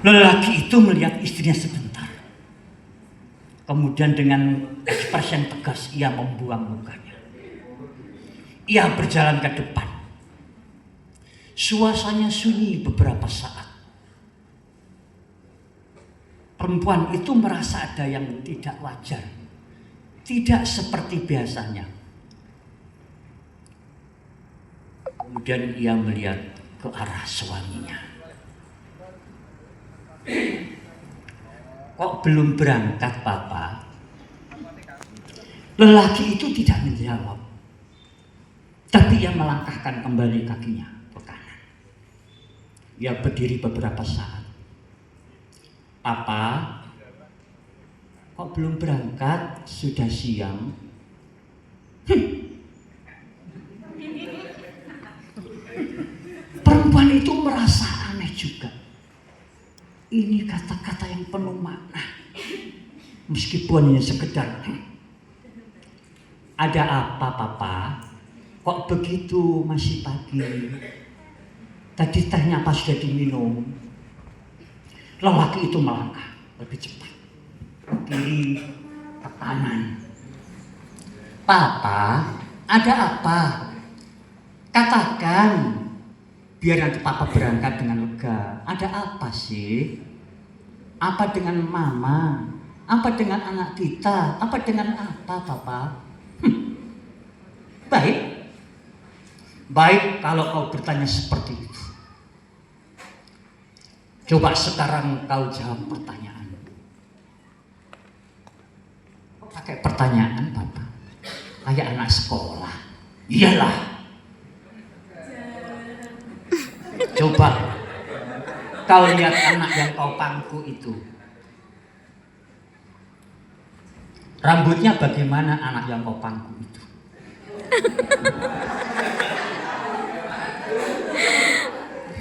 Lelaki itu melihat istrinya sebentar. Kemudian dengan ekspresi yang tegas ia membuang mukanya. Ia berjalan ke depan. Suasananya sunyi beberapa saat. Perempuan itu merasa ada yang tidak wajar. Tidak seperti biasanya. Kemudian ia melihat ke arah suaminya. Kok belum berangkat, Papa? Lelaki itu tidak menjawab. Tapi ia melangkahkan kembali kakinya ke kanan. Ia berdiri beberapa saat. Papa, kok belum berangkat? Sudah siang. Perempuan itu merasa aneh juga. Ini kata-kata yang penuh makna. Meskipun hanya sekedar. Ada apa, Papa? Kok begitu masih pagi? Tadi tehnya apa sudah diminum? Lelaki itu melangkah lebih cepat. Kiri ke kanan. Papa, ada apa? Katakan. Biar nanti Papa berangkat dengan lega. Ada apa sih? Apa dengan Mama? Apa dengan anak kita? Apa dengan apa, Papa? Baik. Baik kalau kau bertanya seperti itu. Coba sekarang kau jawab pertanyaan. Pakai pertanyaan, Papa. Kayak anak sekolah. Iyalah. Coba kau lihat anak yang kau pangku itu. Rambutnya bagaimana anak yang kau pangku itu?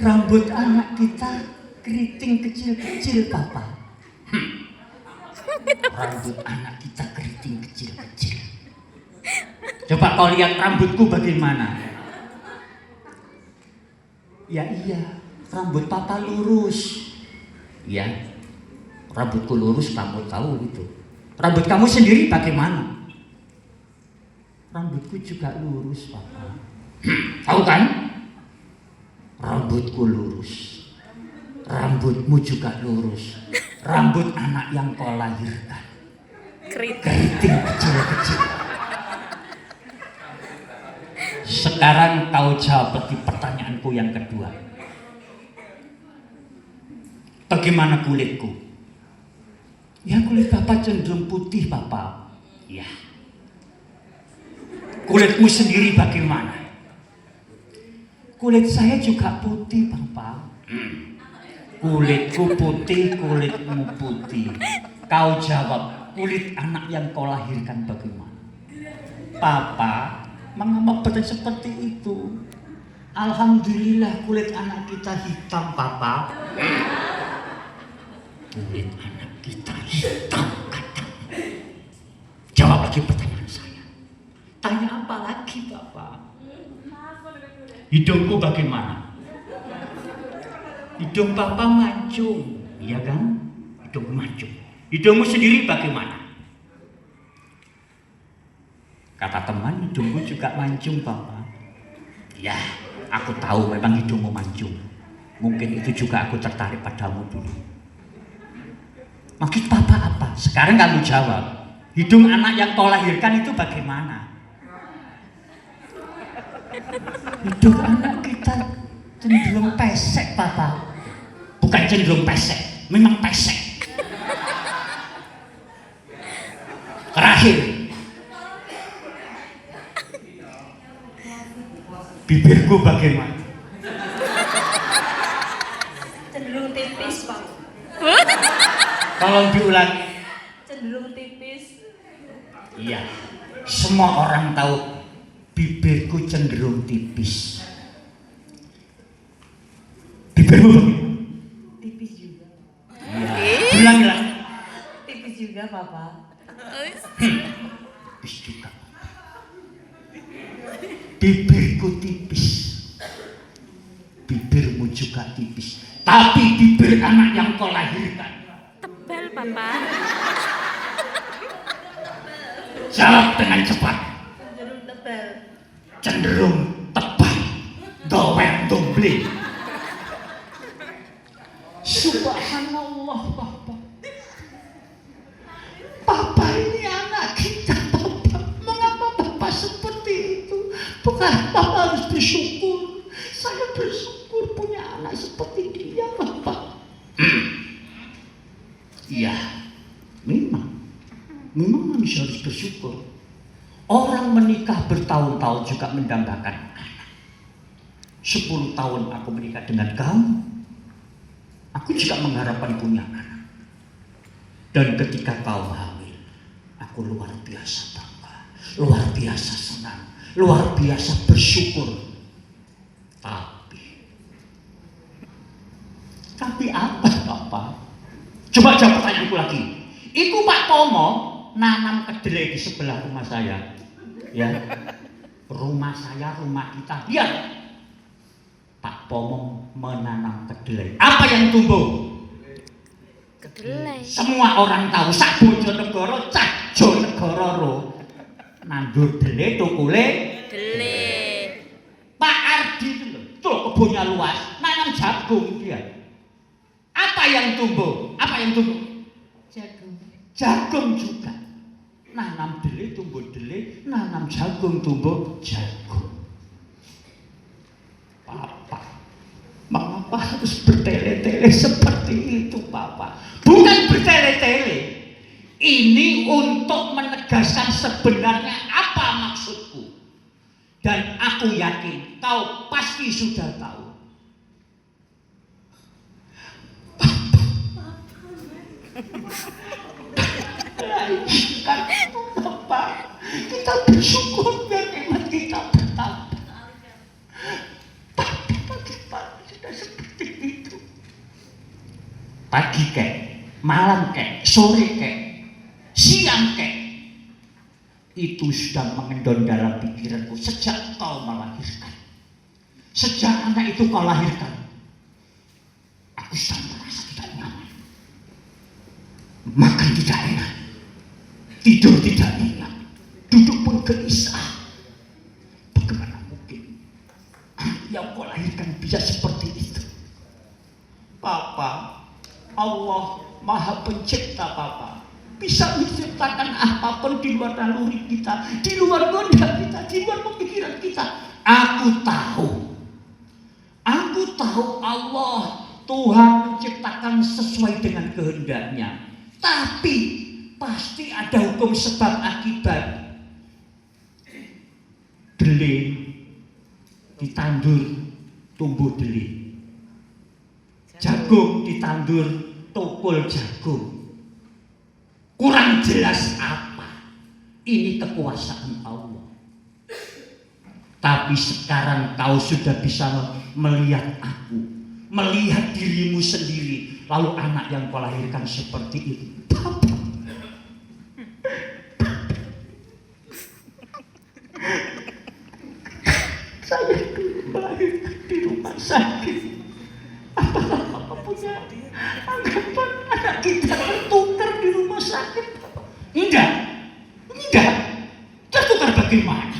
Rambut anak kita keriting kecil-kecil, Papa. Rambut anak kita keriting kecil-kecil. Coba kau lihat rambutku bagaimana? Ya iya, rambut Papa lurus. Ya, rambutku lurus, kamu tahu itu. Rambut kamu sendiri bagaimana? Rambutku juga lurus, Papa. Tahu kan? Rambutku lurus. Rambutmu juga lurus. Rambut anak yang kau lahirkan. Keriting kecil-kecil. Sekarang kau jawab di pertanyaanku yang kedua. Bagaimana kulitku? Ya, kulit Papa cenderung putih, Papa. Ya. Kulitmu sendiri bagaimana? Kulit saya juga putih, Papa. Kulitku putih, kulitmu putih. Kau jawab, kulit anak yang kau lahirkan bagaimana? Papa, mengapa bertanya seperti itu? Alhamdulillah kulit anak kita hitam, Papa. Kulit anak kita hitam, katamu. Jawab lagi pertanyaan saya. Tanya apa lagi, Papa? Hidungku bagaimana? Hidung Papa mancung, iya kan? Hidung mancung. Hidungmu sendiri bagaimana? Kata teman, hidungku juga mancung, Papa. Ya, aku tahu memang hidungmu mancung. Mungkin itu juga aku tertarik padamu dulu. Maksud Papa apa? Sekarang kamu jawab. Hidung anak yang kau lahirkan itu bagaimana? Hidung anak kita cenderung pesek, Papa. Bukan cenderung pesek, memang pesek. Terakhir, bibirku bagaimana? Cenderung tipis, Pak. Tolong diulang. Cenderung tipis. Iya, semua orang tahu bibirku cenderung tipis. Bibirmu bagaimana? Tipis juga. Iya. Ulang. Tipis juga, Papa. Tipis juga. Bibirku tipis. Bibirmu juga tipis. Tapi bibir anak yang kau lahirkan Tebal, Papa. jawab dengan cepat. Cenderung tebal. Cenderung tebal. Dower doble. Subhanallah, Papa. Papa ini anak kita, Papa. Mengapa Papa seperti itu? Bukan Papa harus bersyukur. Saya bersyukur punya anak seperti dia, Papa. Iya, memang manusia harus bersyukur. Orang menikah bertahun-tahun juga mendambakan anak. 10 tahun aku menikah dengan kamu, aku juga mengharapkan punya anak. Dan ketika kau hamil, aku luar biasa bangga, luar biasa senang, luar biasa bersyukur. Tapi apa, Papa? Coba jawab pertanyaanku lagi. Iku Pak Pomo nanam kedelai di sebelah rumah saya. Ya, rumah saya, rumah kita. Lihat, Pak Pomo menanam kedelai. Apa yang tumbuh? Kedelai. Semua orang tahu. Sak Bojonegoro, cak Jonegoro nandur delai, tukule Kedelai. Pak Ardi itu loh, tuh kebunnya luas, nanam jagung dia. Apa yang tumbuh? Apa yang tumbuh? Jagung. Jagung juga. Nanam delai, tumbuh delai, nanam jagung, tumbuh jagung. Papa, mengapa harus bertele-tele seperti itu, Papa? Bukan bertele-tele. Ini untuk menegaskan sebenarnya apa maksudku. Dan aku yakin kau pasti sudah tahu. Bapak, kita bersyukur biar iman kita bertambah. Pagi-pagi sudah seperti itu. Pagi kek, malam kek, sore kek, siang kek, itu sudah mengendon dalam pikiranku sejak kau melahirkan. Sejak anak itu kau lahirkan, aku sudah merasa tidak nyaman. Makan tidak enak, tidur tidak enak, duduk pun gelisah. Bagaimana mungkin yang kau lahirkan bisa seperti itu? Papa, Allah Maha Pencipta, Papa, bisa menciptakan apapun di luar naluri kita, di luar kehendak kita, di luar pemikiran kita. Aku tahu Allah Tuhan menciptakan sesuai dengan kehendaknya. Tapi pasti ada hukum sebab akibat. Delai ditandur tumbuh delai. Jagung ditandur tukul jagung. Kurang jelas apa? Ini kekuasaan Allah. Tapi sekarang kau sudah bisa melihat aku, melihat dirimu sendiri, lalu anak yang kau lahirkan seperti itu. Papa. Saya dulu melahirkan di rumah sakit. Apakah Papa punya anggapan anak kita tertukar di rumah sakit? Enggak. Tertukar bagaimana?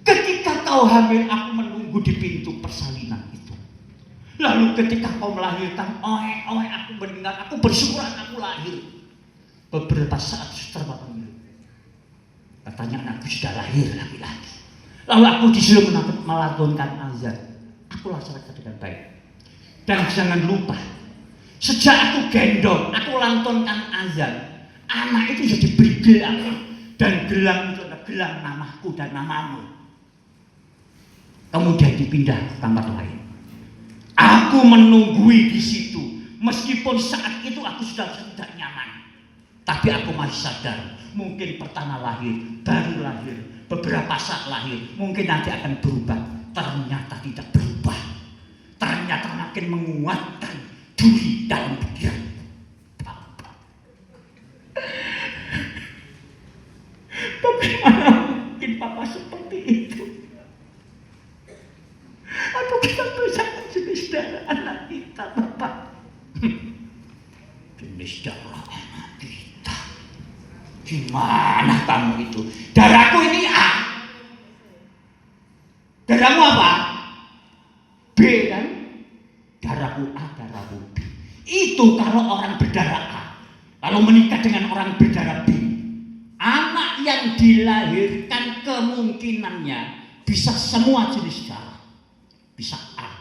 Ketika kau hamil, aku menunggu di pintu persalinan itu. Lalu ketika kau melahirkan, aku mendengar, aku bersyukur aku lahir. Beberapa saat setelah pemilu, katanya anakku sudah lahir laki-laki. Lalu aku disuruh melantunkan azan. Aku laksanakan dengan baik. Dan jangan lupa, sejak aku gendong, aku lantunkan azan. Anak itu jadi beri gelang. Dan gelang itu adalah gelang namaku dan namamu. Kemudian dipindah ke kamar lain. Aku menunggui di situ. Meskipun saat itu aku sudah tidak nyaman. Tapi aku masih sadar. Mungkin pertama lahir, baru lahir, beberapa saat lahir, mungkin nanti akan berubah. Ternyata tidak berubah. Ternyata makin menguatkan duri dalam pikiran. Bagaimana mungkin Papa seperti itu? Atau kita bersama jenis darah anak kita? jenis darah anak kita. Gimana kamu itu? Darahku ini A. Darahmu apa? B kan? Darahku A, darahku B. Itu kalau orang berdarah A. Kalau menikah dengan orang berdarah B, anak yang dilahirkan kemungkinannya bisa semua jenis darah. Bisa A,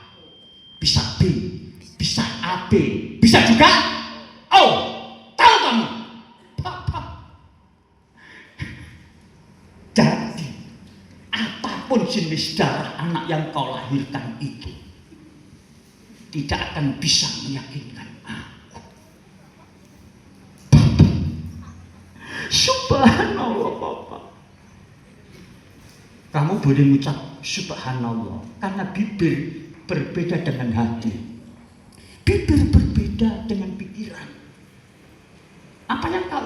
bisa B, bisa AB, bisa juga O. Tahu kamu? Jadi apapun jenis darah anak yang kau lahirkan itu tidak akan bisa meyakinkan aku. Subhanallah Bapak. Kamu boleh mengucap subhanallah karena bibir berbeda dengan hati. Bibir berbeda dengan pikiran. Apa yang kau